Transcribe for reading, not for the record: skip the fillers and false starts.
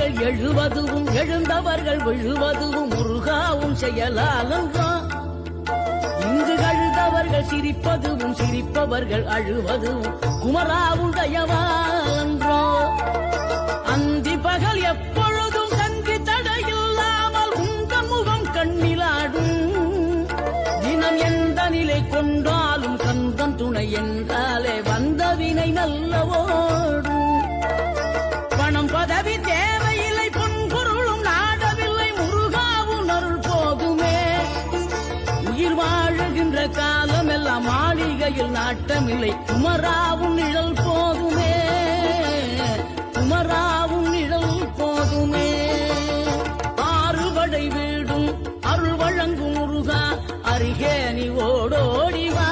எழுந்தவர்கள் எழுவதுவும் எழுந்தவர்கள் விழுவதுவும் முருகாவும் செயலாலன்றோ. இங்கு அழுதவர்கள் சிரிப்பதுவும் சிரிப்பவர்கள் அழுவதுவும் குமராவும் தயவாலன்றோ. அந்தி பகல் எப்பொழுதும் தங்கி தடையில்லாமல் உங்க முகம் கண்ணிலாடும். தினம் எந்த நிலை கொண்டாலும் கந்தன் துணை என்றாலே வந்த வினை நல்லவோடும். பணம் பதவி தேவையில்லை பொன்பொருளும் நாடவில்லை முருகாவும் அருள் போதுமே. உயிர் வாழுகின்ற காலம் எல்லாம் மாளிகையில் நாட்டமில்லை குமராவும் நிழல் போதுமே. குமராவும் நிழல் போதுமே. ஆறுபடை வீடும் அருள் வழங்கும் முருகா அருகே நீ ஓடோடிவா.